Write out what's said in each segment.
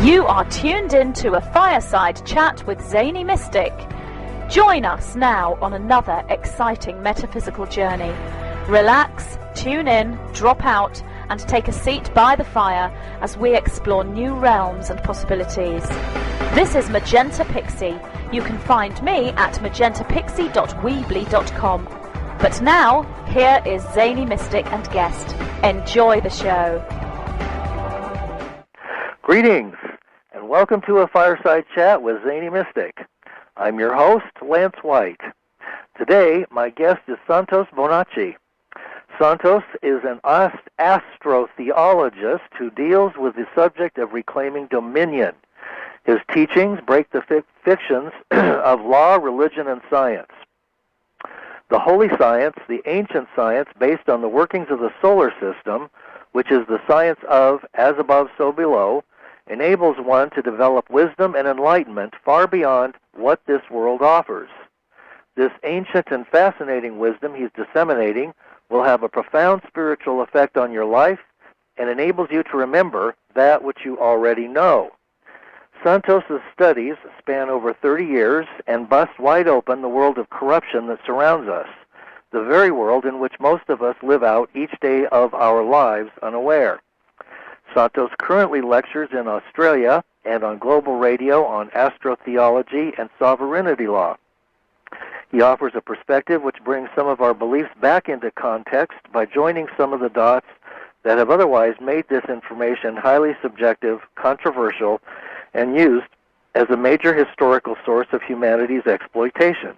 You are tuned in to a fireside chat with Zany Mystic. Join us now on another exciting metaphysical journey. Relax, tune in, drop out, and take a seat by the fire as we explore new realms and possibilities. This is Magenta Pixie. You can find me at magentapixie.weebly.com. But now, here is Zany Mystic and guest. Enjoy the show. Greetings, and welcome to a Fireside Chat with Zany Mystic. I'm your host, Lance White. Today, my guest is Santos Bonacci. Santos is an astrotheologist who deals with the subject of reclaiming dominion. His teachings break the fictions of law, religion, and science. The holy science, the ancient science based on the workings of the solar system, which is the science of as above, so below, enables one to develop wisdom and enlightenment far beyond what this world offers. This ancient and fascinating wisdom he's disseminating will have a profound spiritual effect on your life and enables you to remember that which you already know. Santos's studies span over 30 years and bust wide open the world of corruption that surrounds us, the very world in which most of us live out each day of our lives unaware. Santos currently lectures in Australia and on global radio on astrotheology and sovereignty law. He offers a perspective which brings some of our beliefs back into context by joining some of the dots that have otherwise made this information highly subjective, controversial, and used as a major historical source of humanity's exploitation.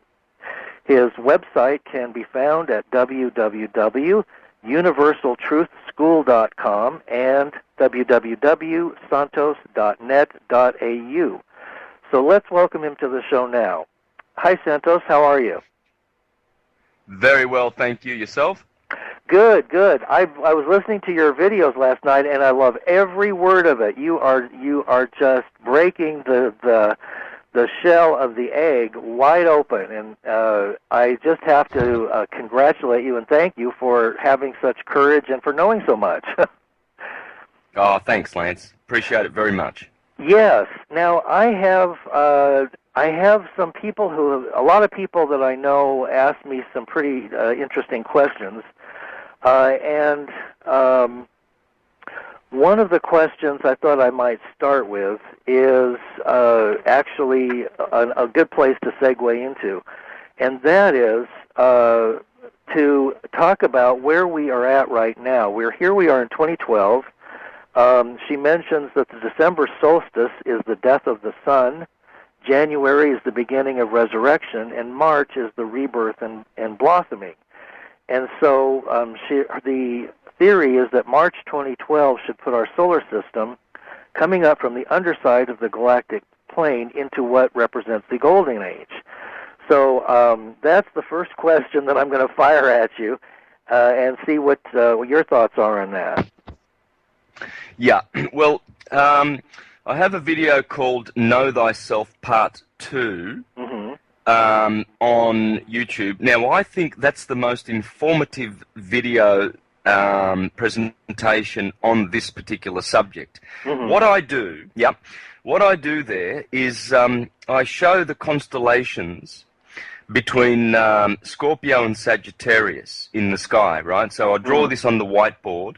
His website can be found at www.universaltruthschool.com and www.santos.net.au. So let's welcome him to the show now. Hi, Santos. How are you? Very well, thank you. Yourself? Good, good. I was listening to your videos last night, and I love every word of it. You are just breaking the shell of the egg wide open, and I just have to congratulate you and thank you for having such courage and for knowing so much. Oh, thanks, Lance. Appreciate it very much. Yes. Now, I have some people a lot of people that I know ask me some pretty interesting questions. And one of the questions I thought I might start with is actually a good place to segue into, and that is to talk about where we are at right now. We are in 2012. She mentions that the December solstice is the death of the sun, January is the beginning of resurrection, and March is the rebirth and blossoming. And so the theory is that March 2012 should put our solar system coming up from the underside of the galactic plane into what represents the golden age. So that's the first question that I'm going to fire at you and see what your thoughts are on that. Yeah, well, I have a video called Know Thyself Part 2. On YouTube. Now, I think that's the most informative video presentation on this particular subject. What I do there is I show the constellations between Scorpio and Sagittarius in the sky, right? So I draw this on the whiteboard.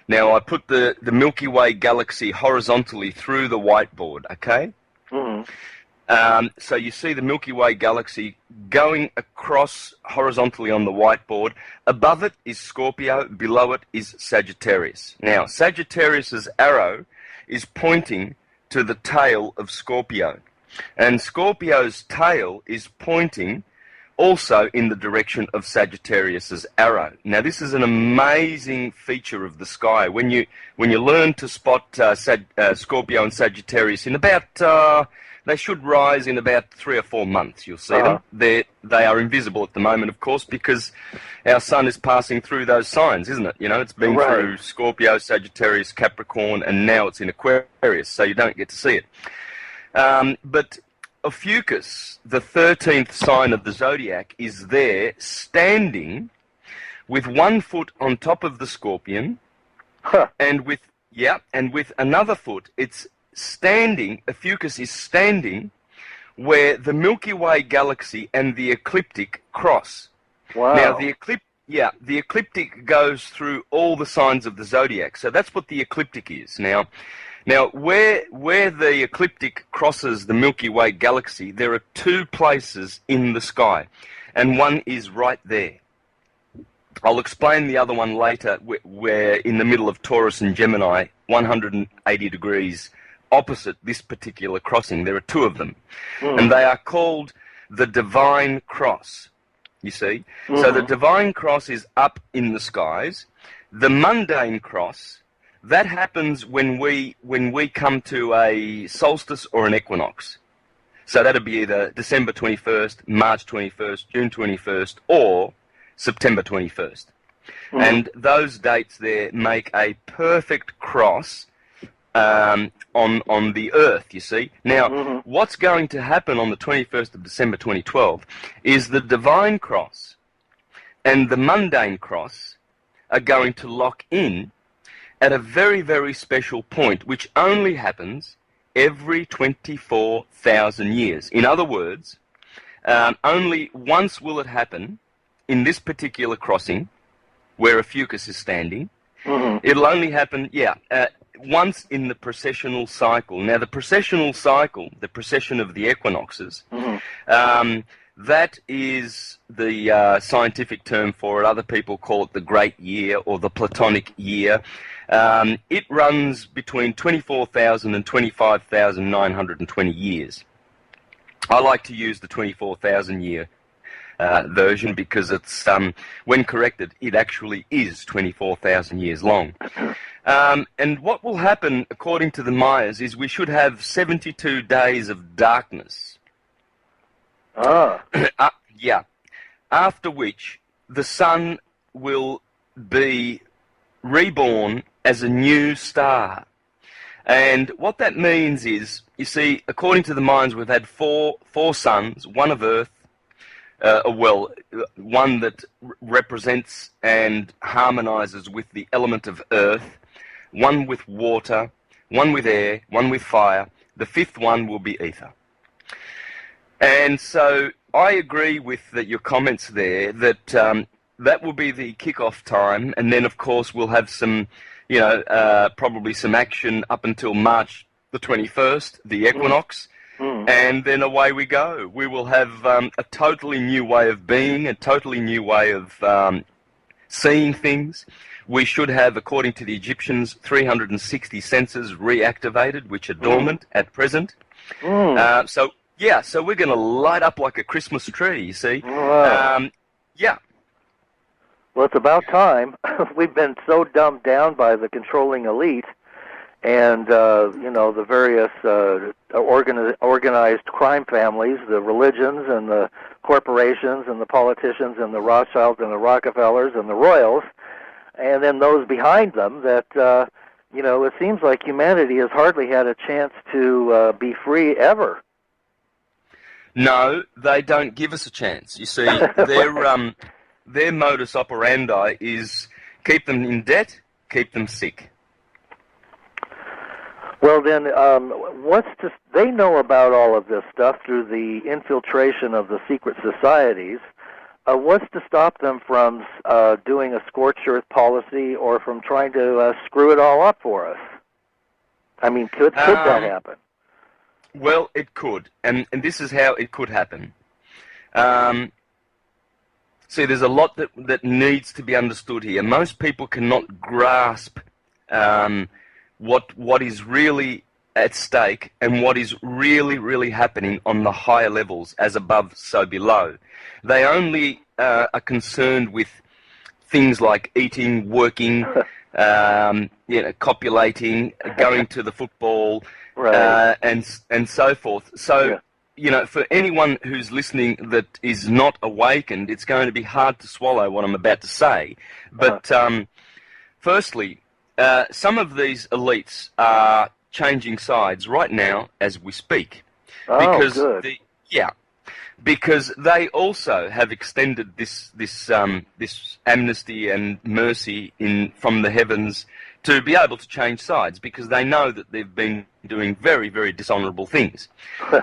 Now, I put the Milky Way galaxy horizontally through the whiteboard, okay? So you see the Milky Way galaxy going across horizontally on the whiteboard. Above it is Scorpio, below it is Sagittarius. Now, Sagittarius's arrow is pointing to the tail of Scorpio, and Scorpio's tail is pointing also in the direction of Sagittarius's arrow. Now, this is an amazing feature of the sky. When you learn to spot Scorpio and Sagittarius in about they should rise in about 3 or 4 months. You'll see them. They are invisible at the moment, of course, because our sun is passing through those signs, isn't it? You know, it's been through Scorpio, Sagittarius, Capricorn, and now it's in Aquarius, so you don't get to see it. But Ophiuchus, the 13th sign of the zodiac, is there standing with one foot on top of the scorpion and with another foot, it's standing, Ophiuchus is standing where the Milky Way galaxy and the ecliptic cross. Wow. Now, the ecliptic goes through all the signs of the zodiac, so that's what the ecliptic is. Now, where the ecliptic crosses the Milky Way galaxy, there are two places in the sky, and one is right there. I'll explain the other one later, where in the middle of Taurus and Gemini, 180 degrees opposite this particular crossing. There are two of them, and they are called the Divine Cross, you see. So the Divine Cross is up in the skies. The Mundane Cross, that happens when we come to a solstice or an equinox. So that'll be either December 21st, March 21st, June 21st, or September 21st. And those dates there make a perfect cross on the Earth, you see. Now, what's going to happen on the 21st of December 2012 is the Divine Cross and the Mundane Cross are going to lock in at a very, very special point, which only happens every 24,000 years. In other words, only once will it happen in this particular crossing where Ophiuchus is standing. It'll only happen, once in the precessional cycle. Now, the precessional cycle, the precession of the equinoxes, that is the scientific term for it. Other people call it the Great Year or the Platonic Year. It runs between 24,000 and 25,920 years. I like to use the 24,000 year version because it's, when corrected, it actually is 24,000 years long. And what will happen, according to the Mayas, is we should have 72 days of darkness. After which the sun will be reborn as a new star. And what that means is, you see, according to the Mayans, we've had four suns, one of Earth, one that represents and harmonizes with the element of Earth, one with water, one with air, one with fire. The fifth one will be ether. And so I agree with your comments there that that will be the kickoff time, and then of course we'll have some, probably some action up until March the 21st, the equinox, and then away we go. We will have a totally new way of being, a totally new way of seeing things. We should have, according to the Egyptians, 360 senses reactivated, which are dormant at present. So we're going to light up like a Christmas tree, you see. Wow. Well, it's about time. We've been so dumbed down by the controlling elite and, the various organized crime families, the religions and the corporations and the politicians and the Rothschilds and the Rockefellers and the Royals, and then those behind them that, it seems like humanity has hardly had a chance to be free ever. No, they don't give us a chance. You see, their modus operandi is keep them in debt, keep them sick. Well, then, they know about all of this stuff through the infiltration of the secret societies. What's to stop them from doing a scorched earth policy or from trying to screw it all up for us? I mean, could that happen? Well, it could, and this is how it could happen. See, there's a lot that needs to be understood here. Most people cannot grasp what is really at stake and what is really, really happening on the higher levels, as above, so below. They only are concerned with things like eating, working, copulating, going to the football, right. and so forth. So, for anyone who's listening that is not awakened, it's going to be hard to swallow what I'm about to say. But firstly, some of these elites are changing sides right now as we speak. Because good. Because they also have extended this amnesty and mercy from the heavens to be able to change sides because they know that they've been doing very, very dishonourable things.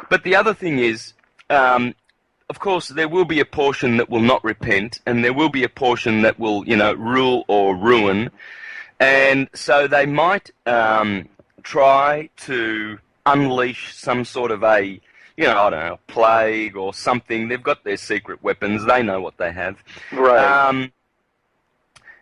But the other thing is, of course, there will be a portion that will not repent, and there will be a portion that will, rule or ruin. And so they might try to unleash some sort of a, I don't know, plague or something. They've got their secret weapons. They know what they have. Right.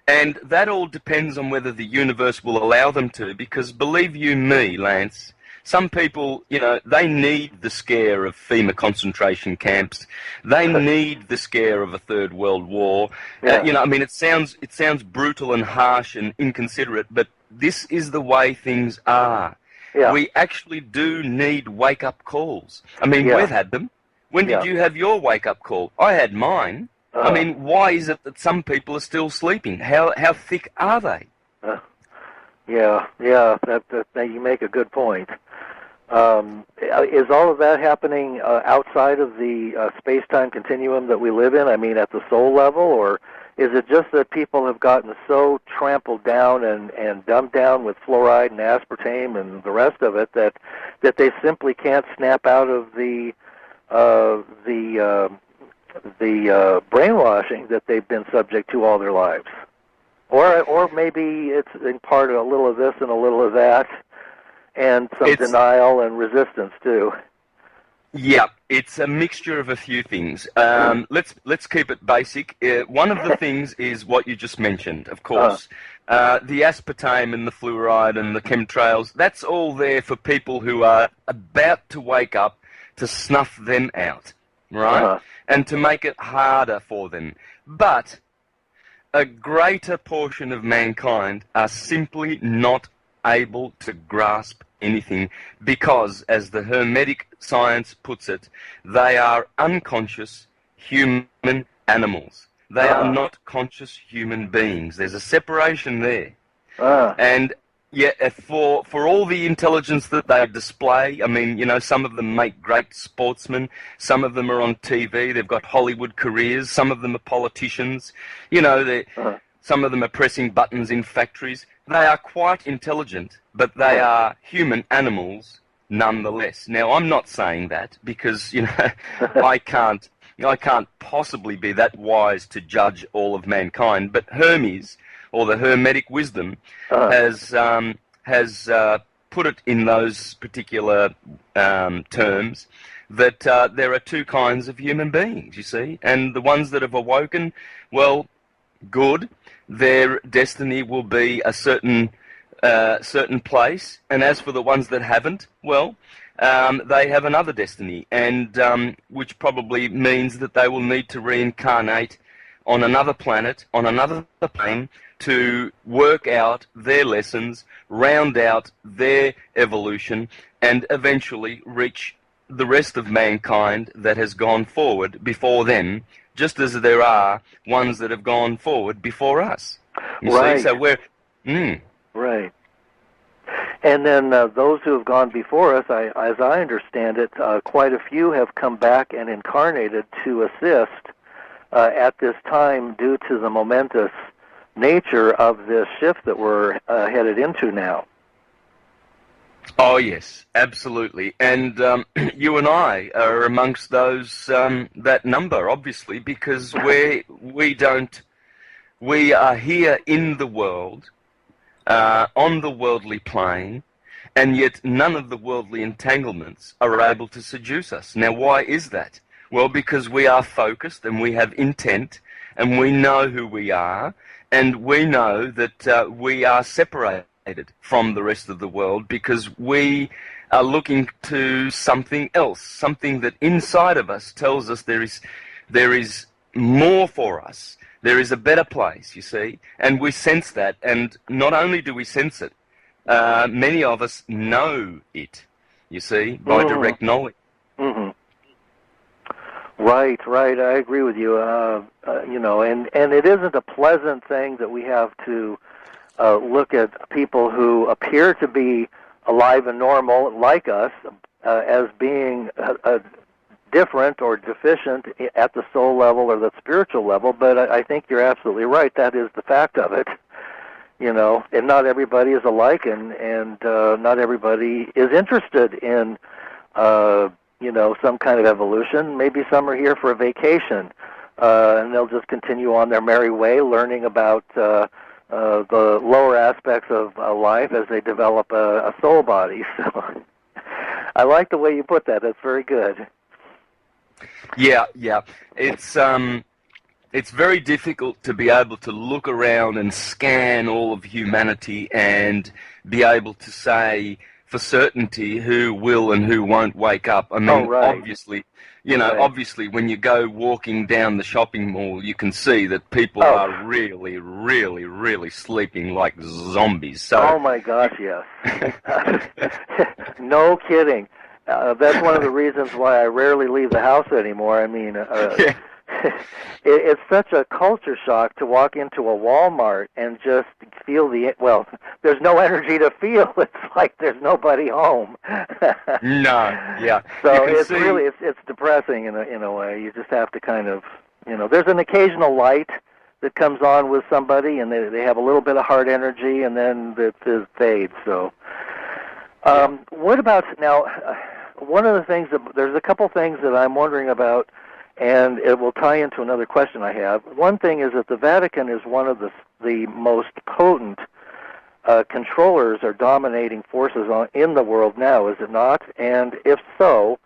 And that all depends on whether the universe will allow them to, because believe you me, Lance, some people, they need the scare of FEMA concentration camps. They need the scare of a third world war. Yeah. It sounds brutal and harsh and inconsiderate, but this is the way things are. Yeah. We actually do need wake-up calls. Yeah. We've had them. When did you have your wake-up call? I had mine. Why is it that some people are still sleeping? How thick are they? Yeah. That you make a good point. Is all of that happening outside of the space-time continuum that we live in? At the soul level, or is it just that people have gotten so trampled down and dumbed down with fluoride and aspartame and the rest of it that they simply can't snap out of the brainwashing that they've been subject to all their lives? Or maybe it's in part a little of this and a little of that, and some denial and resistance too. Yeah, it's a mixture of a few things. Let's keep it basic. One of the things is what you just mentioned, of course. The aspartame and the fluoride and the chemtrails, that's all there for people who are about to wake up to snuff them out, right? And to make it harder for them. But a greater portion of mankind are simply not able to grasp anything because, as the Hermetic science puts it, they are unconscious human animals. They are not conscious human beings. There's a separation there. And yet, for all the intelligence that they display, some of them make great sportsmen, some of them are on TV, they've got Hollywood careers, some of them are politicians, some of them are pressing buttons in factories. They are quite intelligent, but they are human animals nonetheless. Now, I'm not saying that because, I can't possibly be that wise to judge all of mankind, but Hermes, or the Hermetic wisdom, has put it in those particular terms that there are two kinds of human beings, you see, and the ones that have awoken, well, good. Their destiny will be a certain place, and as for the ones that haven't, well, they have another destiny, and which probably means that they will need to reincarnate on another planet, on another plane, to work out their lessons, round out their evolution, and eventually reach the rest of mankind that has gone forward before them, just as there are ones that have gone forward before us. You see? So we're... Right. And then those who have gone before us, as I understand it, quite a few have come back and incarnated to assist at this time due to the momentous nature of this shift that we're headed into now. Oh, yes, absolutely. And you and I are amongst those, that number, obviously, because we are here in the world, on the worldly plane, and yet none of the worldly entanglements are able to seduce us. Now, why is that? Well, because we are focused and we have intent, and we know who we are, and we know that we are separated from the rest of the world because we are looking to something else, something that inside of us tells us there is more for us. There is a better place, you see, and we sense that, and not only do we sense it, many of us know it, you see, by direct knowledge. Right, I agree with you. And it isn't a pleasant thing that we have to look at people who appear to be alive and normal, like us, as being different or deficient at the soul level or the spiritual level. But I think you're absolutely right. That is the fact of it. and not everybody is alike, and not everybody is interested in, some kind of evolution. Maybe some are here for a vacation, and they'll just continue on their merry way, learning about the lower aspects of life as they develop a soul body. So I like the way you put that. That's very good. Yeah. It's very difficult to be able to look around and scan all of humanity and be able to say for certainty who will and who won't wake up. I mean, right. Obviously, Right. obviously when you go walking down the shopping mall, you can see that people are really, really, really sleeping like zombies. So, oh my gosh, yes. No kidding. That's one of the reasons why I rarely leave the house anymore. I mean, it's such a culture shock to walk into a Walmart and just feel there's no energy to feel. It's like there's nobody home. No, yeah. So it's depressing in a way. You just have to kind of, there's an occasional light that comes on with somebody, and they have a little bit of heart energy, and then it fades. So, what about now? One of the things there's a couple things that I'm wondering about, and it will tie into another question I have. One thing is that the Vatican is one of the most potent controllers or dominating forces in the world now, is it not? And if so,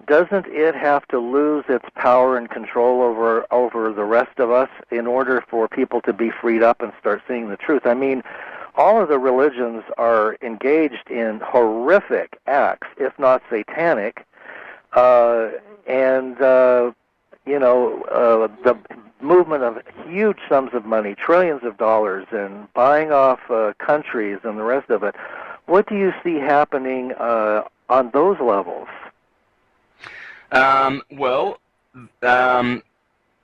doesn't it have to lose its power and control over the rest of us in order for people to be freed up and start seeing the truth? I mean, all of the religions are engaged in horrific acts, if not satanic, and the movement of huge sums of money, trillions of dollars, and buying off countries and the rest of it. What do you see happening on those levels?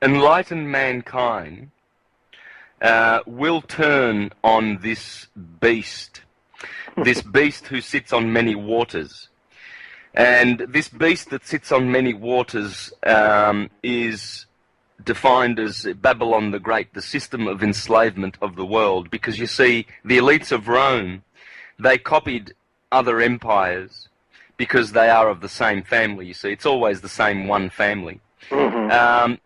Enlightened mankind will turn on this beast who sits on many waters. And this beast that sits on many waters is defined as Babylon the Great, the system of enslavement of the world. Because you see, the elites of Rome, they copied other empires because they are of the same family, you see. It's always the same one family. Mm-hmm.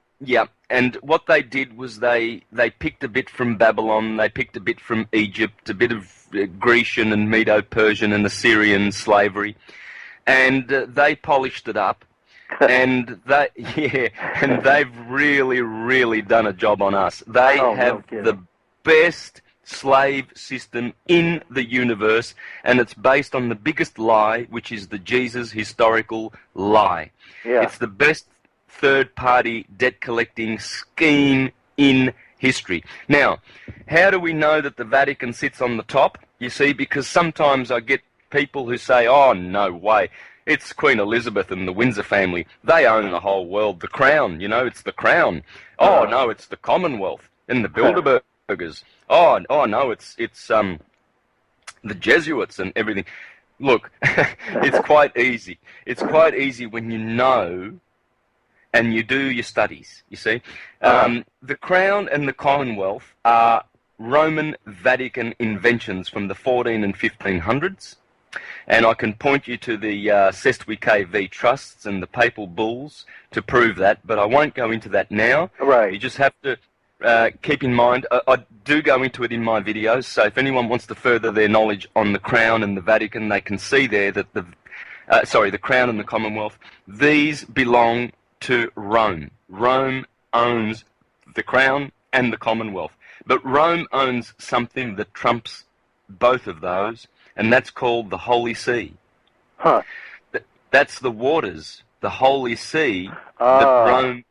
And what they did was they picked a bit from Babylon, they picked a bit from Egypt, a bit of Grecian and Medo-Persian and Assyrian slavery, and they polished it up, and they've really, really done a job on us. They have the best slave system in the universe, and it's based on the biggest lie, which is the Jesus historical lie. Yeah. It's the best third-party debt-collecting scheme in history. Now, how do we know that the Vatican sits on the top? You see, because sometimes I get people who say, oh, no way, it's Queen Elizabeth and the Windsor family. They own the whole world. The crown, it's the crown. Oh, no, it's the Commonwealth and the Bilderbergers. Oh, no, it's the Jesuits and everything. Look, it's quite easy. It's quite easy when you know and you do your studies, you see. The Crown and the Commonwealth are Roman Vatican inventions from the 14 and 1500s, and I can point you to the Sestui V trusts and the papal bulls to prove that, but I won't go into that now. Right. You just have to keep in mind, I do go into it in my videos, so if anyone wants to further their knowledge on the Crown and the Vatican, they can see there that the Crown and the Commonwealth, these belong to Rome. Rome owns the Crown and the Commonwealth. But Rome owns something that trumps both of those, and that's called the Holy See. Huh. That's the waters, the Holy See, that Rome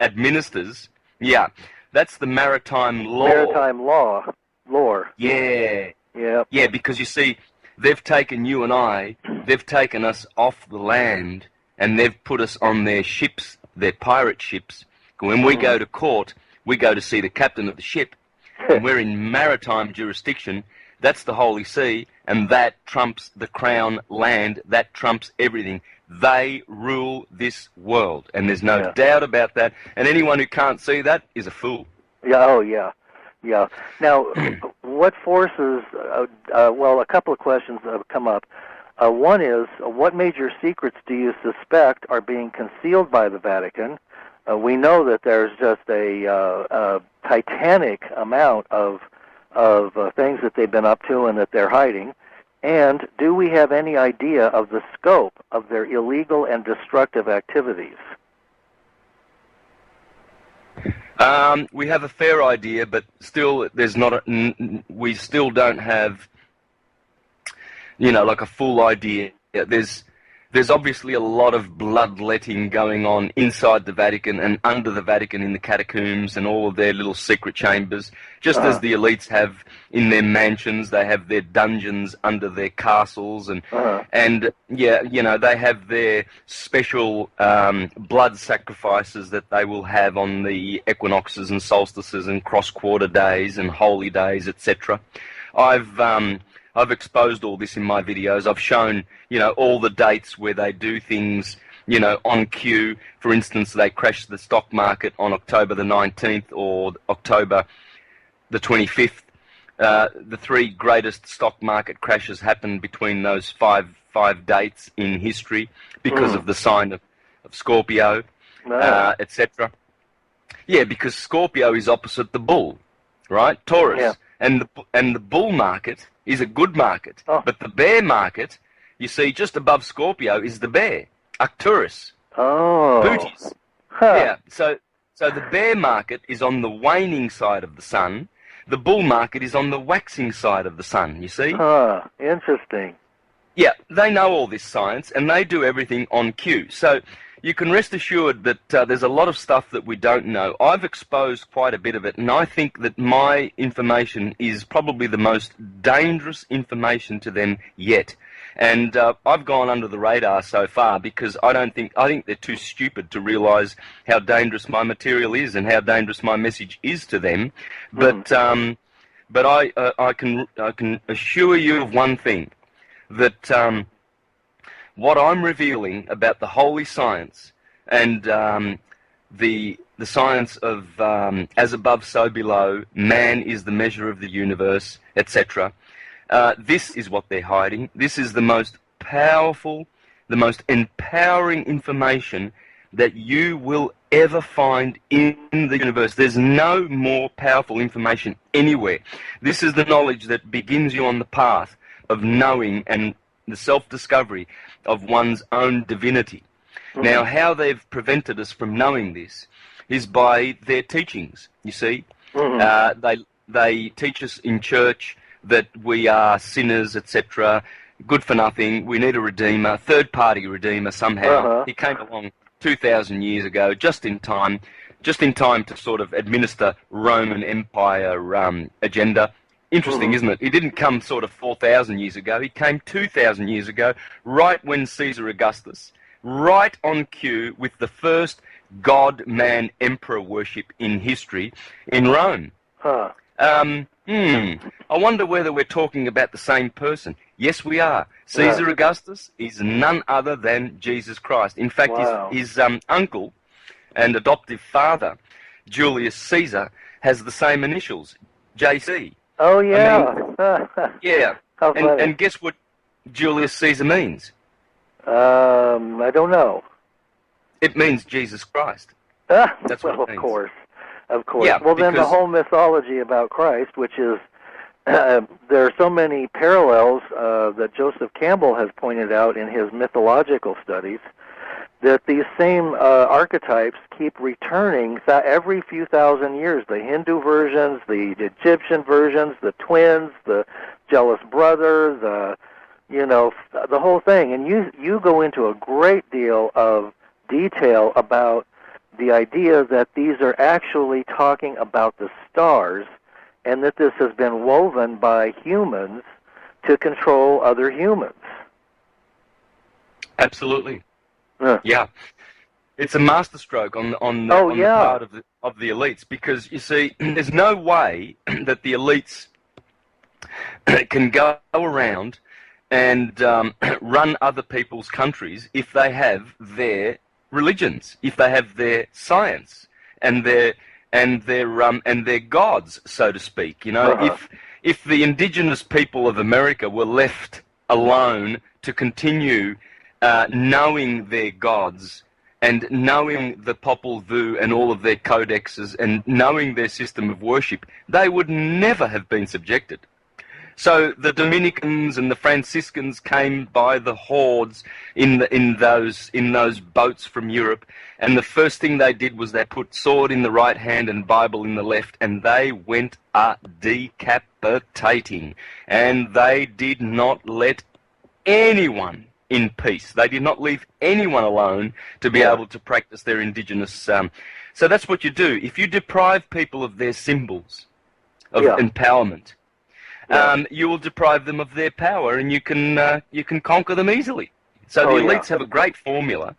administers. Yeah, that's the maritime law. Maritime law. Lore. Yeah. Yeah. Yeah, because you see, they've taken you and I, they've taken us off the land, and they've put us on their ships, their pirate ships. When we go to court, we go to see the captain of the ship, and we're in maritime jurisdiction. That's the Holy See, and that trumps the Crown land. That trumps everything. They rule this world, and there's no doubt about that. And anyone who can't see that is a fool. Yeah. Oh, yeah. Yeah. Now, what forces? Well, a couple of questions have come up. One is, what major secrets do you suspect are being concealed by the Vatican? We know that there's just a titanic amount of things that they've been up to and that they're hiding. And do we have any idea of the scope of their illegal and destructive activities? We have a fair idea, but still, we still don't have, like a full idea. There's obviously a lot of bloodletting going on inside the Vatican and under the Vatican in the catacombs and all of their little secret chambers. Just as the elites have in their mansions, they have their dungeons under their castles, and they have their special blood sacrifices that they will have on the equinoxes and solstices and cross-quarter days and holy days, etc. I've exposed all this in my videos. I've shown, all the dates where they do things, on cue. For instance, they crashed the stock market on October the 19th or October the 25th. The three greatest stock market crashes happened between those five dates in history because of the sign of Scorpio, etc. Yeah, because Scorpio is opposite the bull, right? Taurus. Yeah. And the bull market is a good market. Oh. But the bear market, you see, just above Scorpio is the bear, Arcturus. Oh. Booties. Huh. Yeah, so the bear market is on the waning side of the sun. The bull market is on the waxing side of the sun, you see? Huh. Interesting. Yeah, they know all this science, and they do everything on cue. So you can rest assured that there's a lot of stuff that we don't know. I've exposed quite a bit of it, and I think that my information is probably the most dangerous information to them yet. And I've gone under the radar so far because I think they're too stupid to realise how dangerous my material is and how dangerous my message is to them. But I can assure you of one thing, that what I'm revealing about the holy science and the science of as above, so below, man is the measure of the universe, etc. This is what they're hiding. This is the most powerful, the most empowering information that you will ever find in the universe. There's no more powerful information anywhere. This is the knowledge that begins you on the path of knowing and the self-discovery of one's own divinity. Now, how they've prevented us from knowing this is by their teachings, you see. They teach us in church that we are sinners, etc., good for nothing, we need a redeemer, third-party redeemer somehow. He came along 2,000 years ago, just in time to sort of administer Roman Empire agenda. Interesting, isn't it? He didn't come sort of 4,000 years ago. He came 2,000 years ago, right when Caesar Augustus, right on cue with the first God-man emperor worship in history in Rome. I wonder whether we're talking about the same person. Yes, we are. Caesar Augustus is none other than Jesus Christ. In fact, his uncle and adoptive father, Julius Caesar, has the same initials, JC. Oh, yeah. Yeah. How funny. And guess what Julius Caesar means? I don't know. It means Jesus Christ. That's what it means. Of course. Yeah, well, then the because whole mythology about Christ, which is, there are so many parallels that Joseph Campbell has pointed out in his mythological studies, that these same archetypes keep returning every few thousand years. The Hindu versions, the Egyptian versions, the twins, the jealous brother, the whole thing. And you go into a great deal of detail about the idea that these are actually talking about the stars, and that this has been woven by humans to control other humans. Absolutely. Yeah, it's a masterstroke on the part of the elites, because you see, there's no way that the elites can go around and run other people's countries if they have their religions, if they have their science and their and their gods, so to speak. You know, if the indigenous people of America were left alone to continue knowing their gods and knowing the Popol Vuh and all of their codexes and knowing their system of worship, they would never have been subjected. So the Dominicans and the Franciscans came by the hordes in those boats from Europe, and the first thing they did was they put sword in the right hand and Bible in the left, and they went decapitating, and they did not let anyone in peace. They did not leave anyone alone to be able to practice their indigenous. So that's what you do. If you deprive people of their symbols of empowerment, you will deprive them of their power, and you can conquer them easily. So the elites have a great formula.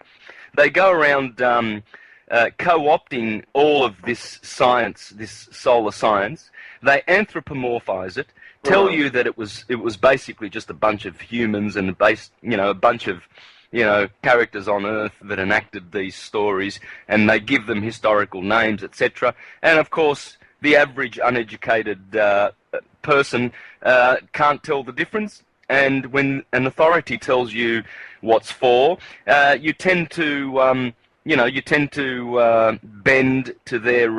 They go around co-opting all of this science, this solar science. They anthropomorphize it, tell you that it was basically just a bunch of humans and a bunch of characters on Earth that enacted these stories, and they give them historical names, etc. And of course, the average uneducated person can't tell the difference, and when an authority tells you what's for, you tend to bend to their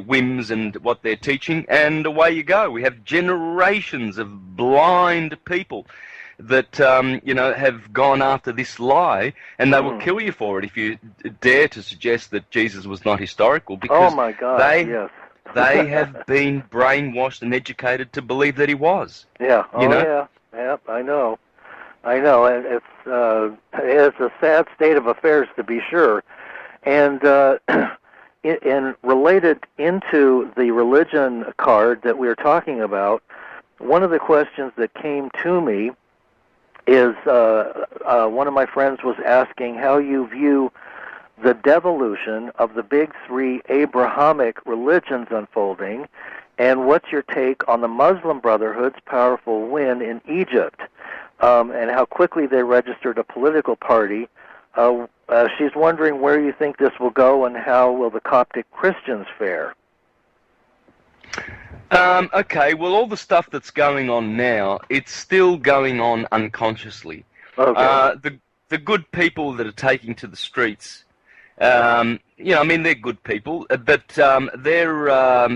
whims and what they're teaching, and away you go. We have generations of blind people that have gone after this lie, and they will kill you for it if you dare to suggest that Jesus was not historical, because oh my God, they have been brainwashed and educated to believe that he was. Yeah. Yeah. I know. And it's a sad state of affairs, to be sure. And related into the religion card that we were talking about, one of the questions that came to me is one of my friends was asking how you view the devolution of the big three Abrahamic religions unfolding, and what's your take on the Muslim Brotherhood's powerful win in Egypt, and how quickly they registered a political party. She's wondering where you think this will go, and how will the Coptic Christians fare? Okay, well, all the stuff that's going on now, it's still going on unconsciously. Okay. The good people that are taking to the streets, they're good people, but they're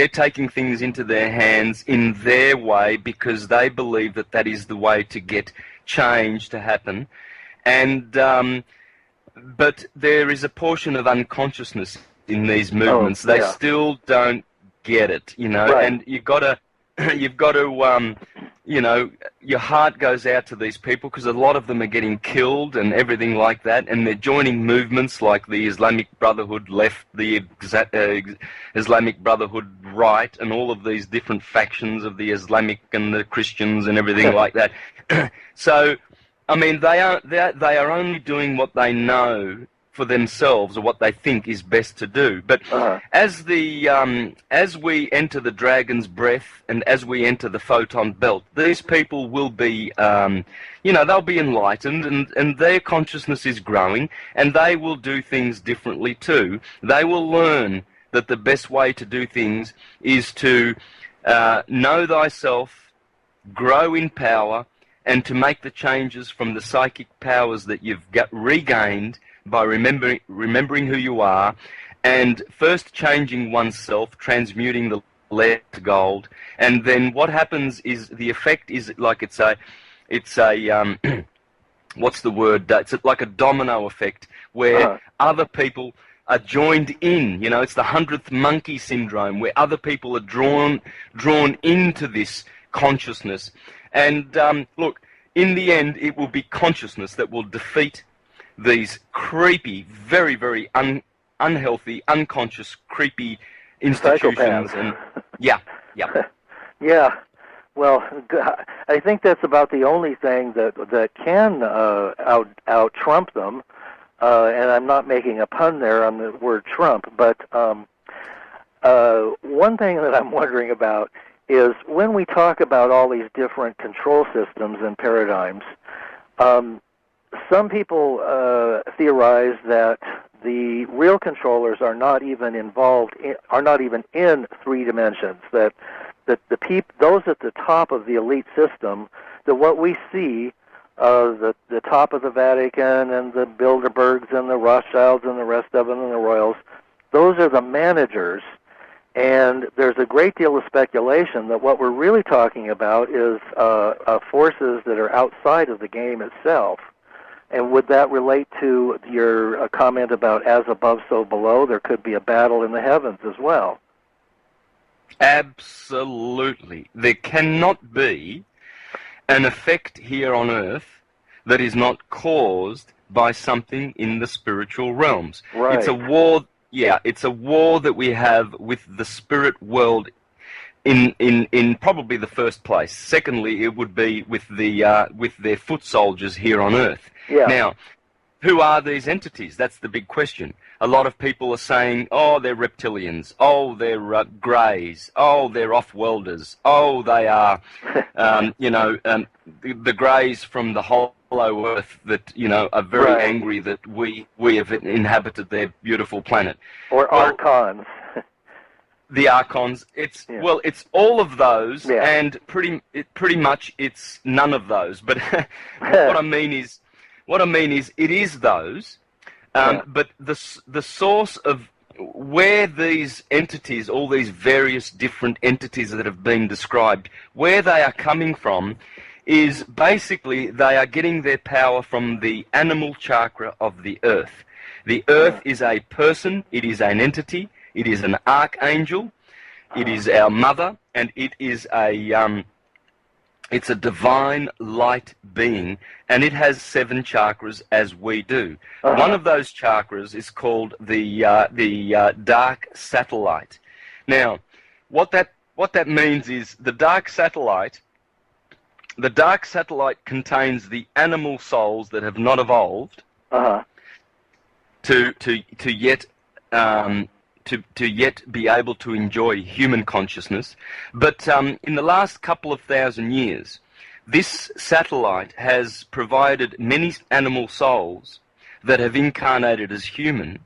taking things into their hands in their way, because they believe that that is the way to get change to happen. And but there is a portion of unconsciousness in these movements. They still don't get it, Right. And you've got to your heart goes out to these people, because a lot of them are getting killed and everything like that, and they're joining movements like the Islamic Brotherhood left, the Islamic Brotherhood right, and all of these different factions of the Islamic and the Christians and everything like that. So, I mean, they are only doing what they know for themselves, or what they think is best to do. But as we enter the dragon's breath, and as we enter the photon belt, these people will be, they'll be enlightened, and their consciousness is growing, and they will do things differently too. They will learn that the best way to do things is to know thyself, grow in power, and to make the changes from the psychic powers that you've regained by remembering who you are, and first changing oneself, transmuting the lead to gold, and then what happens is the effect is like it's a what's the word? It's like a domino effect where other people are joined in. It's the 100th monkey syndrome, where other people are drawn into this consciousness. And look, in the end, it will be consciousness that will defeat these creepy, very, very unhealthy, unconscious, creepy institutions. And yeah. Well, I think that's about the only thing that can out Trump them. And I'm not making a pun there on the word Trump, but one thing that I'm wondering about is when we talk about all these different control systems and paradigms. Some people theorize that the real controllers are not even involved, are not even in 3 dimensions. That those at the top of the elite system, that what we see, the top of the Vatican and the Bilderbergs and the Rothschilds and the rest of them and the royals, those are the managers. And there's a great deal of speculation that what we're really talking about is forces that are outside of the game itself. And would that relate to your comment about as above, so below? There could be a battle in the heavens as well. Absolutely. There cannot be an effect here on Earth that is not caused by something in the spiritual realms. Right. It's a war. Yeah, it's a war that we have with the spirit world in probably the first place. Secondly, it would be with their foot soldiers here on Earth. Yeah. Now, who are these entities? That's the big question. A lot of people are saying, oh, they're reptilians. Oh, they're greys. Oh, they're off-worlders. Oh, they are, the greys from the hollow Earth that, are very right. angry that we have inhabited their beautiful planet. Or archons. The archons. Well, it's all of those, and pretty much it's none of those. But what I mean is, it is those. But the source of where these entities, all these various different entities that have been described, where they are coming from, is basically they are getting their power from the animal chakra of the Earth. The Earth is a person, it is an entity, it is an archangel, it is our mother, and it is it's a divine light being, and it has 7 chakras as we do. One of those chakras is called the dark satellite. Now, what that means is the dark satellite contains the animal souls that have not evolved to yet be able to enjoy human consciousness. But in the last couple of thousand years, this satellite has provided many animal souls that have incarnated as human.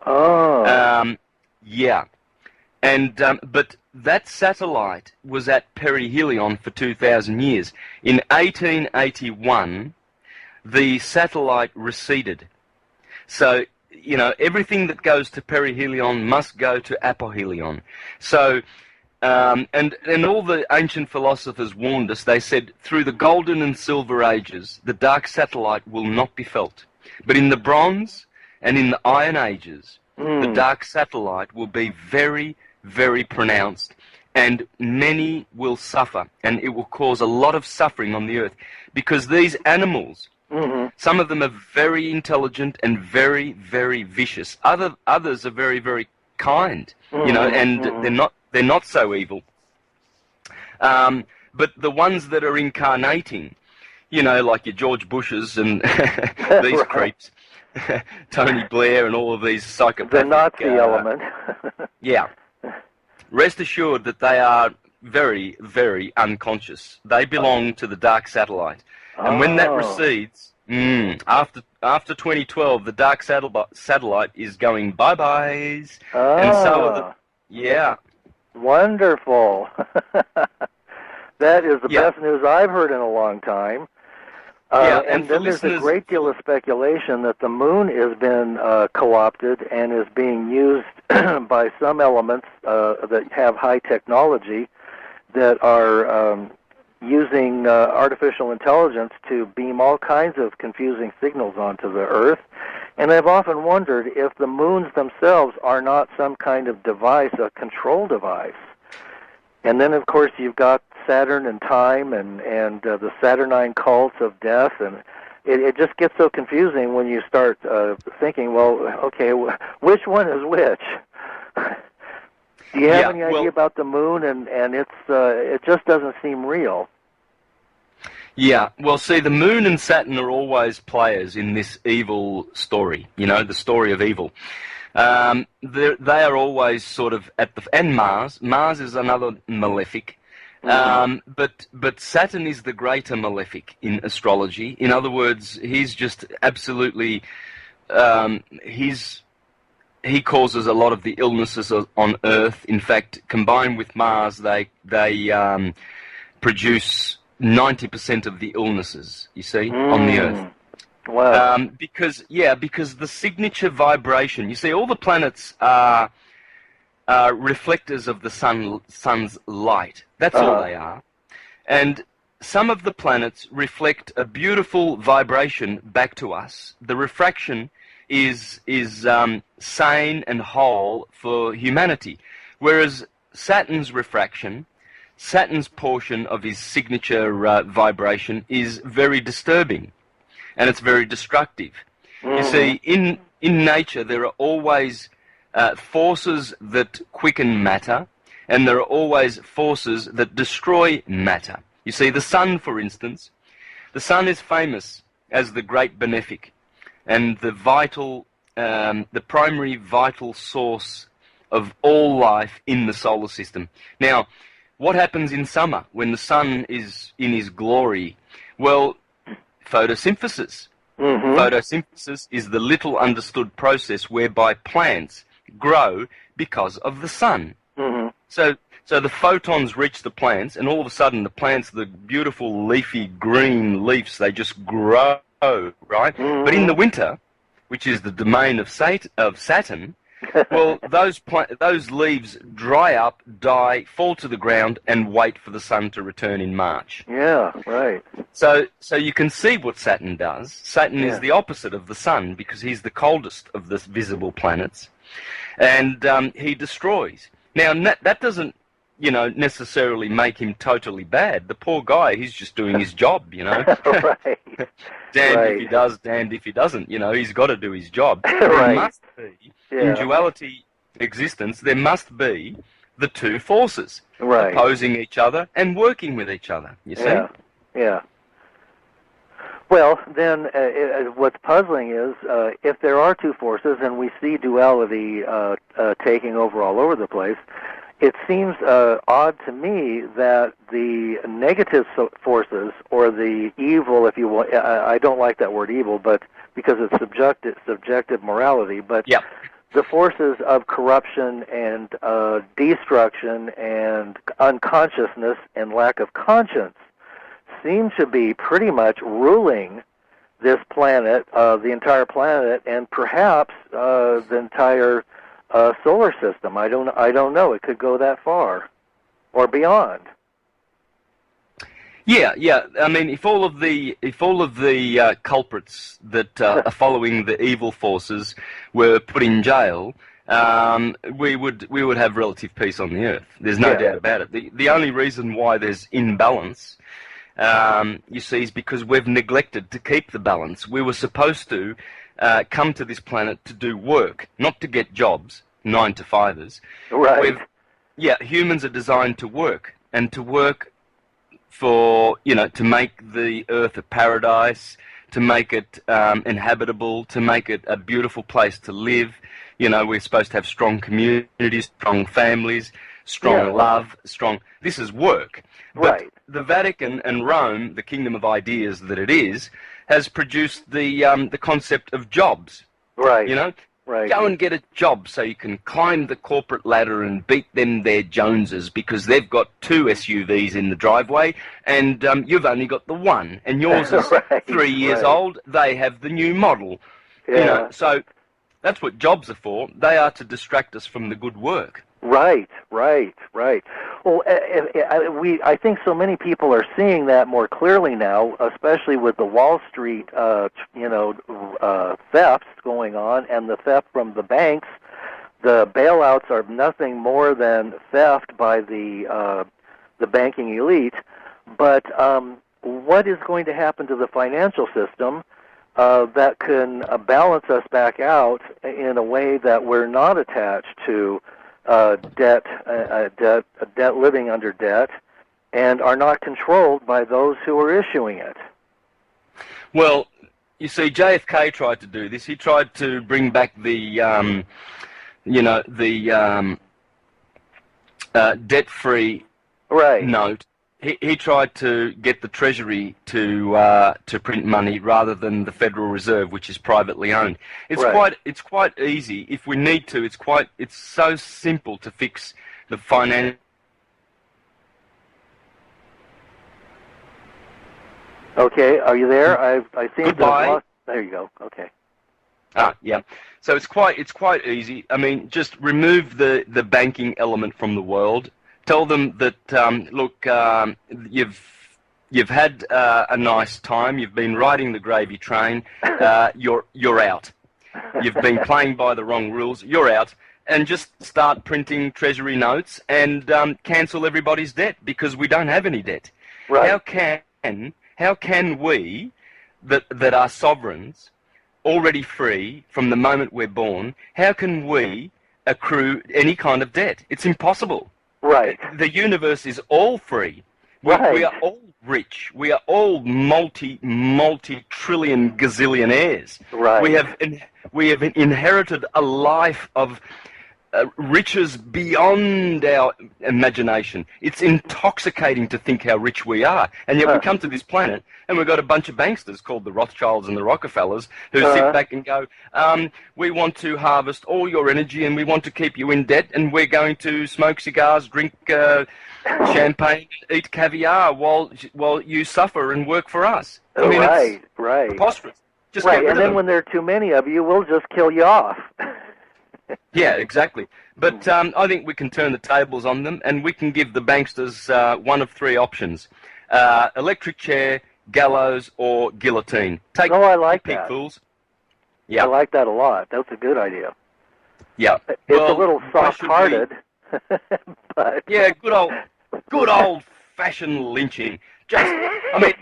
Yeah. And but that satellite was at perihelion for 2,000 years. In 1881, the satellite receded. So, everything that goes to perihelion must go to apohelion. So, and all the ancient philosophers warned us. They said, through the golden and silver ages, the dark satellite will not be felt. But in the bronze and in the iron ages, the dark satellite will be very, very pronounced, and many will suffer, and it will cause a lot of suffering on the earth, because these animals, some of them are very intelligent and very, very vicious. Others are very, very kind, and they're not so evil. But the ones that are incarnating, like your George Bushes and these creeps, Tony Blair and all of these psychopathic... The Nazi element. Yeah. Rest assured that they are very, very unconscious. They belong to the dark satellite. And when that recedes, after 2012, the dark satellite is going bye-byes. And so are the... Wonderful. That is the best news I've heard in a long time. And then there's a great deal of speculation that the moon has been co-opted and is being used by some elements that have high technology that are using artificial intelligence to beam all kinds of confusing signals onto the Earth. And I've often wondered if the moons themselves are not some kind of device, a control device. And then, of course, you've got Saturn and time and the Saturnine cults of death, and it just gets so confusing when you start thinking, well, okay, which one is which? Do you have any idea about the moon? And it just doesn't seem real. Yeah, well, see, the moon and Saturn are always players in this evil story, the story of evil. They are always sort of and Mars. Mars is another malefic. But Saturn is the greater malefic in astrology. In other words, he's just absolutely, he's he causes a lot of the illnesses on Earth. In fact, combined with Mars, they produce 90% of the illnesses, you see, on the Earth. Wow. Because the signature vibration, you see, all the planets are reflectors of the sun's light. That's all they are. And some of the planets reflect a beautiful vibration back to us. The refraction is sane and whole for humanity, whereas Saturn's refraction, Saturn's portion of his signature vibration is very disturbing, and it's very destructive. You see, in nature there are always forces that quicken matter, and there are always forces that destroy matter. You see, the sun, for instance, the sun is famous as the great benefic, and the primary vital source of all life in the solar system. Now, what happens in summer when the sun is in his glory? Well, photosynthesis. Photosynthesis is the little understood process whereby plants grow because of the sun. So the photons reach the plants, and all of a sudden the plants, the beautiful leafy green leaves, they just grow, right? But in the winter, which is the domain of Saturn, well, those leaves dry up, die, fall to the ground, and wait for the sun to return in March. Yeah, right. So you can see what Saturn does. Saturn is the opposite of the sun because he's the coldest of the visible planets, and he destroys. Now, that doesn't, necessarily make him totally bad. The poor guy, he's just doing his job, Right. Damned Right. if he does, damned if he doesn't. He's got to do his job. Right. There must be, in duality existence, there must be the two forces opposing each other and working with each other, you see? Yeah. Well, then what's puzzling is if there are two forces and we see duality taking over all over the place, it seems odd to me that the negative forces, or the evil, if you will, I don't like that word evil, but because it's subjective morality, but the forces of corruption and destruction and unconsciousness and lack of conscience seem to be pretty much ruling this planet, the entire planet, and perhaps the entire solar system. I don't know. It could go that far, or beyond. Yeah. I mean, if all of the culprits that are following the evil forces were put in jail, we would have relative peace on the Earth. There's no doubt about it. The only reason why there's imbalance, you see, is because we've neglected to keep the balance. We were supposed to come to this planet to do work, not to get jobs, 9-to-5ers. Right. Humans are designed to work, and to work for, to make the Earth a paradise, to make it inhabitable, to make it a beautiful place to live. We're supposed to have strong communities, strong families, strong love, this is work. But the Vatican and Rome, the kingdom of ideas that it is, has produced the concept of jobs. Right. Go and get a job so you can climb the corporate ladder and beat them their Joneses because they've got 2 SUVs in the driveway and you've only got the one, and yours is 3 years old. They have the new model. So that's what jobs are for. They are to distract us from the good work. Right. Well, I think so many people are seeing that more clearly now, especially with the Wall Street, thefts going on, and the theft from the banks. The bailouts are nothing more than theft by the banking elite. But what is going to happen to the financial system that can balance us back out in a way that we're not attached to debt, living under debt, and are not controlled by those who are issuing it? Well, you see, JFK tried to do this. He tried to bring back the, debt-free note he tried to get the Treasury to print money rather than the Federal Reserve, which is privately owned. It's quite easy if we need to. It's so simple to fix the finance. Okay, are you there? I think Goodbye. There you go. Okay. Yeah. So it's quite easy. I mean, just remove the banking element from the world. Tell them that look, you've had a nice time. You've been riding the gravy train. You're out. You've been playing by the wrong rules. You're out. And just start printing treasury notes and cancel everybody's debt, because we don't have any debt. Right. How can we, that are sovereigns, already free from the moment we're born, how can we accrue any kind of debt? It's impossible. Right. The universe is all free. We are all rich. We are all multi-trillion gazillionaires. Right. We have inherited a life of riches beyond our imagination. It's intoxicating to think how rich we are. And yet we come to this planet and we've got a bunch of banksters called the Rothschilds and the Rockefellers who sit back and go, we want to harvest all your energy and we want to keep you in debt, and we're going to smoke cigars, drink champagne, eat caviar while you suffer and work for us. I mean, right. It's preposterous. Just right, get rid and of then them. when there are too many of you, we'll just kill you off. Yeah, exactly. But I think we can turn the tables on them, and we can give the banksters one of three options: electric chair, gallows, or guillotine. Take I like the pig that. fools. Yeah, I like that a lot. That's a good idea. yeah. It's Well, a little why should soft-hearted, but yeah, good old-fashioned lynching. I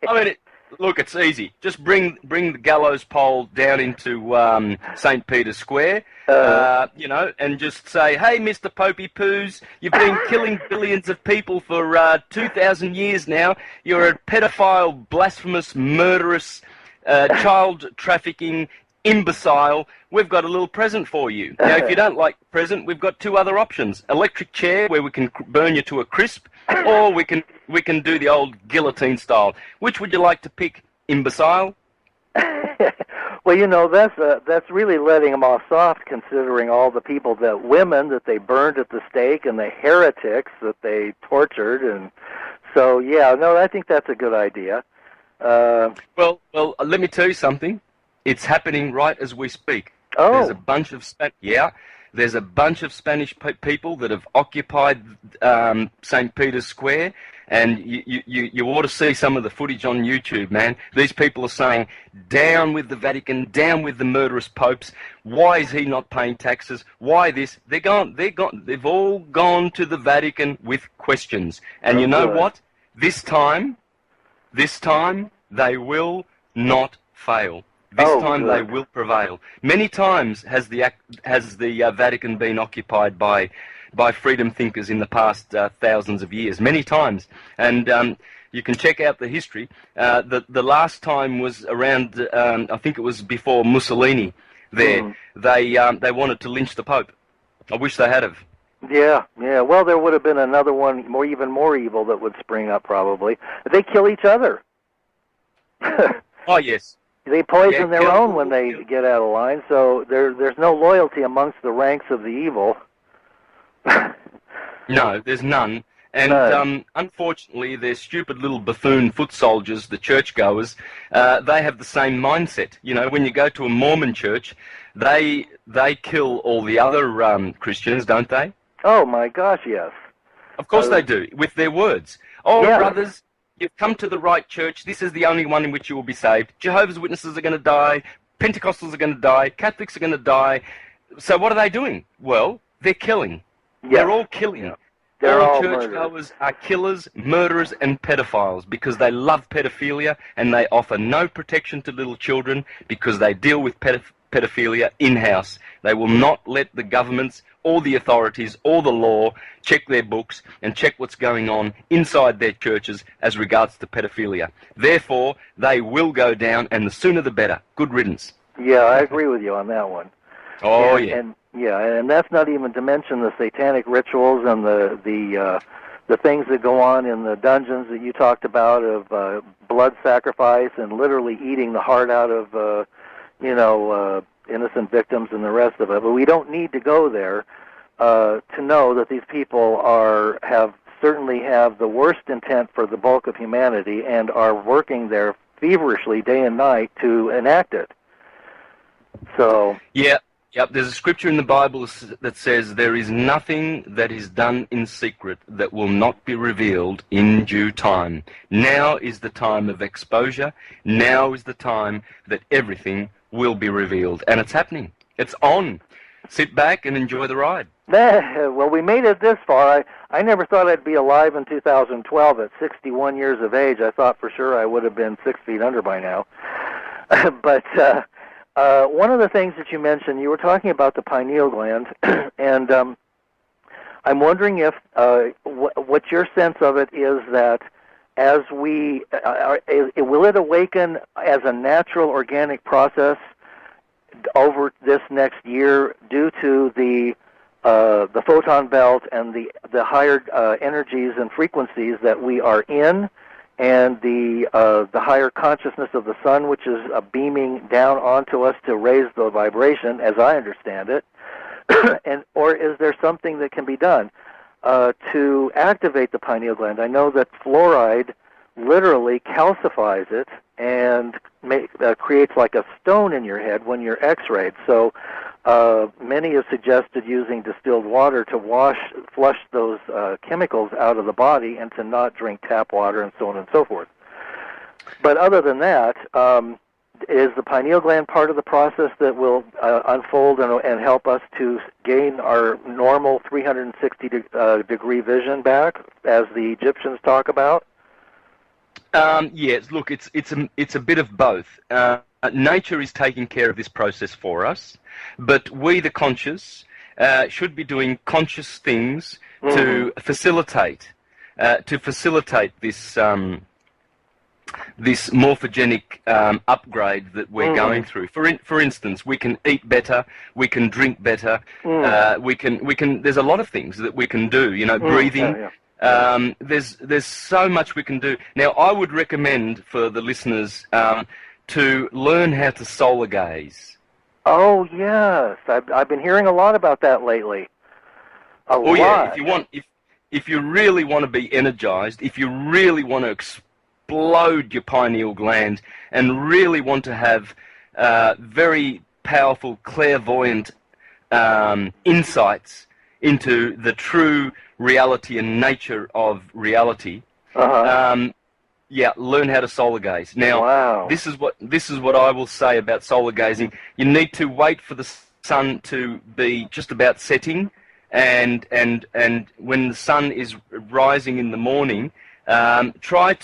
mean, look, it's easy. Just bring the gallows pole down into St. Peter's Square, and just say, hey, Mr. Popey Poos, you've been killing billions of people for 2,000 years now. You're a pedophile, blasphemous, murderous, child trafficking imbecile. We've got a little present for you. Now, if you don't like the present, we've got two other options: electric chair, where we can burn you to a crisp, or we can do the old guillotine style. Which would you like to pick, imbecile? well, that's really letting them off soft, considering all the people, women that they burned at the stake, and the heretics that they tortured, and so I think that's a good idea. Well, let me tell you something. It's happening right as we speak. Oh. There's a bunch of Spanish people that have occupied St. Peter's Square, and you ought to see some of the footage on YouTube, man. These people are saying, down with the Vatican, down with the murderous popes. Why is he not paying taxes? Why this? They've all gone to the Vatican with questions. And you know what? This time, they will not fail. This time they will prevail. Many times has the Vatican been occupied by freedom thinkers in the past thousands of years. Many times, and you can check out the history. The last time was around, I think it was before Mussolini. There, they wanted to lynch the Pope. I wish they had have. Yeah. Well, there would have been another one, even more evil, that would spring up probably. They kill each other. Oh yes. They poison their own when they get out of line, so there's no loyalty amongst the ranks of the evil. No, there's none. And unfortunately, their stupid little buffoon foot soldiers, the churchgoers, they have the same mindset. You know, when you go to a Mormon church, they kill all the other Christians, don't they? Oh my gosh, yes. Of course they do, with their words. Oh, brothers, you've come to the right church. This is the only one in which you will be saved. Jehovah's Witnesses are going to die. Pentecostals are going to die. Catholics are going to die. So what are they doing? Well, they're killing. Yeah. They're all killing. Yeah. All churchgoers are killers, murderers, and pedophiles because they love pedophilia, and they offer no protection to little children because they deal with pedophilia in-house. They will not let the governments or the authorities or the law check their books and check what's going on inside their churches as regards to pedophilia. Therefore, they will go down, and the sooner the better. Good riddance. Yeah, I agree with you on that one. Oh, yeah. And that's not even to mention the satanic rituals and the the things that go on in the dungeons that you talked about of blood sacrifice and literally eating the heart out of innocent victims and the rest of it. But we don't need to go there to know that these people certainly have the worst intent for the bulk of humanity and are working there feverishly day and night to enact it. So Yep. There's a scripture in the Bible that says there is nothing that is done in secret that will not be revealed in due time. Now is the time of exposure. Now is the time that everything will be revealed. And it's happening. It's on. Sit back and enjoy the ride. Well, we made it this far. I never thought I'd be alive in 2012 at 61 years of age. I thought for sure I would have been 6 feet under by now. But one of the things that you mentioned, you were talking about the pineal gland, and I'm wondering if what your sense of it is that as will it awaken as a natural organic process over this next year due to the photon belt and the higher energies and frequencies that we are in, and the higher consciousness of the sun, which is beaming down onto us to raise the vibration, as I understand it, or is there something that can be done to activate the pineal gland? I know that fluoride literally calcifies it and creates like a stone in your head when you're x-rayed. So many have suggested using distilled water to flush those chemicals out of the body and to not drink tap water and so on and so forth. But other than that, is the pineal gland part of the process that will unfold and help us to gain our normal 360 vision back, as the Egyptians talk about? Yes, look, it's a bit of both. Nature is taking care of this process for us, but we, the conscious, should be doing conscious things to facilitate this this morphogenic upgrade that we're going through. For instance, we can eat better, we can drink better, we can. There's a lot of things that we can do. Breathing. There's so much we can do. Now, I would recommend for the listeners to learn how to solar gaze. Oh yes, I've been hearing a lot about that lately. Yeah, if you really want to be energized, if you really want to explode your pineal gland and really want to have very powerful clairvoyant insights into the true reality and nature of reality, learn how to solar gaze. Now, this is what I will say about solar gazing. You need to wait for the sun to be just about setting, and when the sun is rising in the morning, try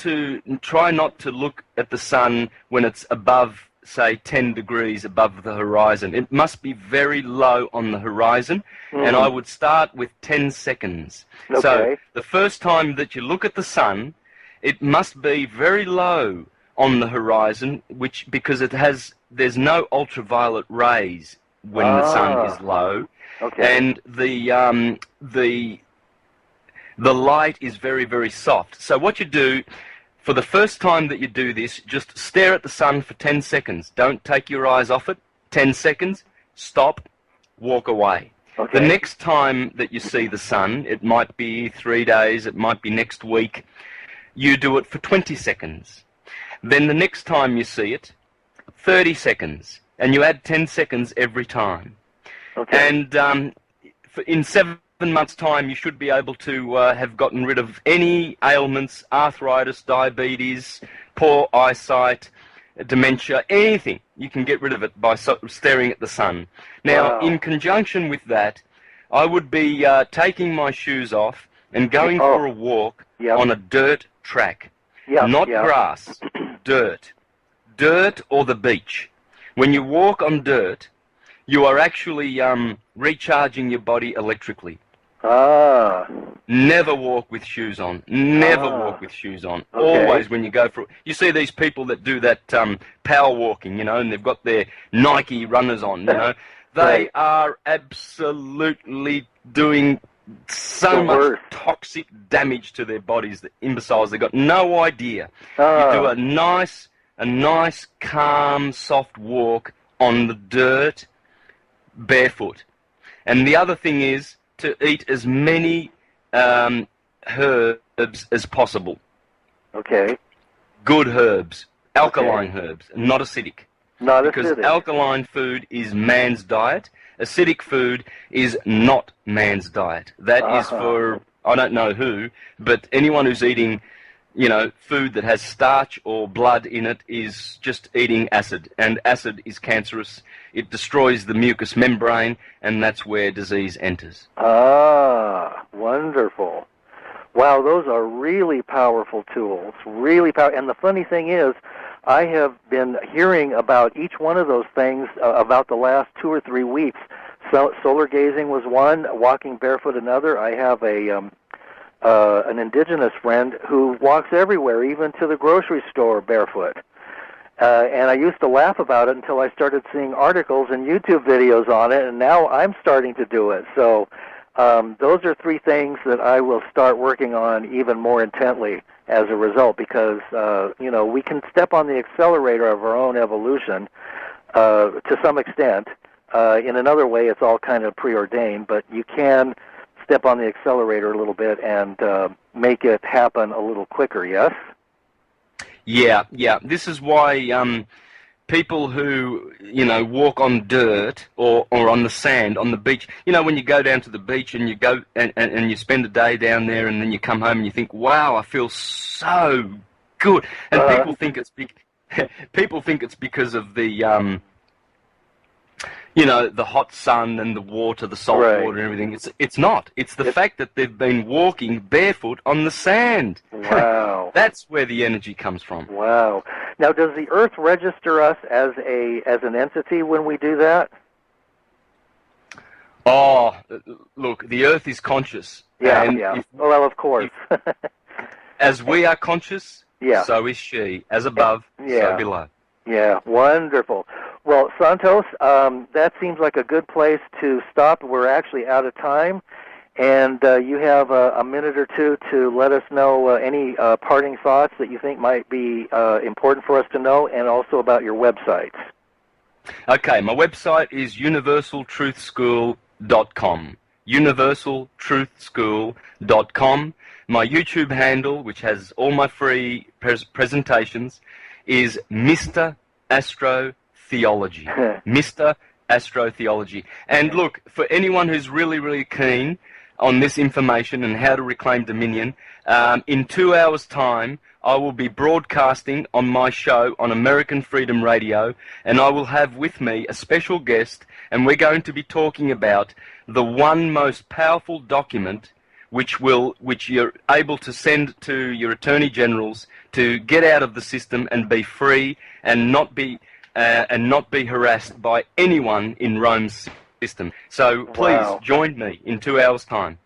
not to look at the sun when it's above, say, 10 degrees above the horizon. It must be very low on the horizon, and I would start with 10 seconds. Okay. So the first time that you look at the sun, it must be very low on the horizon, because there's no ultraviolet rays when the sun is low, and the light is very, very soft. So what you do, for the first time that you do this, just stare at the sun for 10 seconds. Don't take your eyes off it. 10 seconds, stop, walk away. The next time that you see the sun, it might be 3 days, it might be next week, you do it for 20 seconds. Then the next time you see it, 30 seconds, and you add 10 seconds every time. And in 7 months' time, you should be able to have gotten rid of any ailments, arthritis, diabetes, poor eyesight, dementia, anything. You can get rid of it by staring at the sun. Now, in conjunction with that, I would be taking my shoes off and going for a walk on a dirt track. Not grass, dirt. Dirt or the beach. When you walk on dirt, you are actually recharging your body electrically. Never walk with shoes on. Never walk with shoes on. Always when you go for... You see these people that do that power walking, and they've got their Nike runners on, They are absolutely doing so The much worst. toxic damage to their bodies, the imbeciles. They've got no idea. You do a nice, calm, soft walk on the dirt, barefoot. And the other thing is to eat as many herbs as possible. Okay. Good herbs, alkaline herbs, not acidic. Not Because acidic. alkaline food is man's diet. Acidic food is not man's diet. That is for, I don't know who, but anyone who's eating, food that has starch or blood in it is just eating acid. And acid is cancerous. It destroys the mucous membrane, and that's where disease enters. Wonderful. Wow, those are really powerful tools. Really powerful. And the funny thing is, I have been hearing about each one of those things about the last 2 or 3 weeks. So, solar gazing was one, walking barefoot another. I have an indigenous friend who walks everywhere, even to the grocery store barefoot. And I used to laugh about it until I started seeing articles and YouTube videos on it, and now I'm starting to do it. So those are 3 things that I will start working on even more intently as a result, because we can step on the accelerator of our own evolution to some extent. In another way, it's all kind of preordained, but you can step on the accelerator a little bit and make it happen a little quicker, yes? Yeah. This is why people who, walk on dirt or on the sand, on the beach, when you go down to the beach and you go and you spend a day down there and then you come home and you think, wow, I feel so good. And people think it's because of the, the hot sun and the water, the salt water and everything. It's not. It's the fact that they've been walking barefoot on the sand. Wow. That's where the energy comes from. Wow. Now, does the Earth register us as an entity when we do that? Oh, look, the Earth is conscious. Yeah. Well, of course. As we are conscious, so is she. As above, so below. Yeah, wonderful. Well, Santos, that seems like a good place to stop. We're actually out of time, and you have a minute or two to let us know any parting thoughts that you think might be important for us to know, and also about your websites. Okay, my website is universaltruthschool.com. universaltruthschool.com. My YouTube handle, which has all my free presentations, is Mr. Astrotheology. Mr. Astrotheology. And look, for anyone who's really, really keen on this information and how to reclaim dominion, in 2 hours' time, I will be broadcasting on my show on American Freedom Radio, and I will have with me a special guest, and we're going to be talking about the one most powerful document which you're able to send to your attorney generals to get out of the system and be free and not be harassed by anyone in Rome's system. So please join me in 2 hours' time.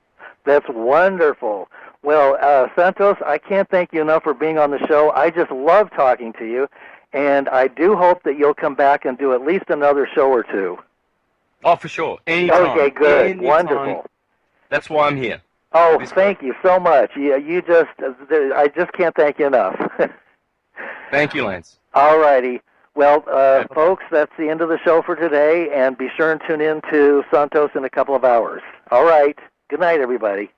That's wonderful. Well, Santos, I can't thank you enough for being on the show. I just love talking to you, and I do hope that you'll come back and do at least another show or two. Oh, for sure. Anytime. Okay, good. Anytime. Wonderful. That's why I'm here. Oh, thank you so much. I just can't thank you enough. Thank you, Lance. All righty. Well, folks, that's the end of the show for today, and be sure and tune in to Santos in a couple of hours. All right. Good night, everybody.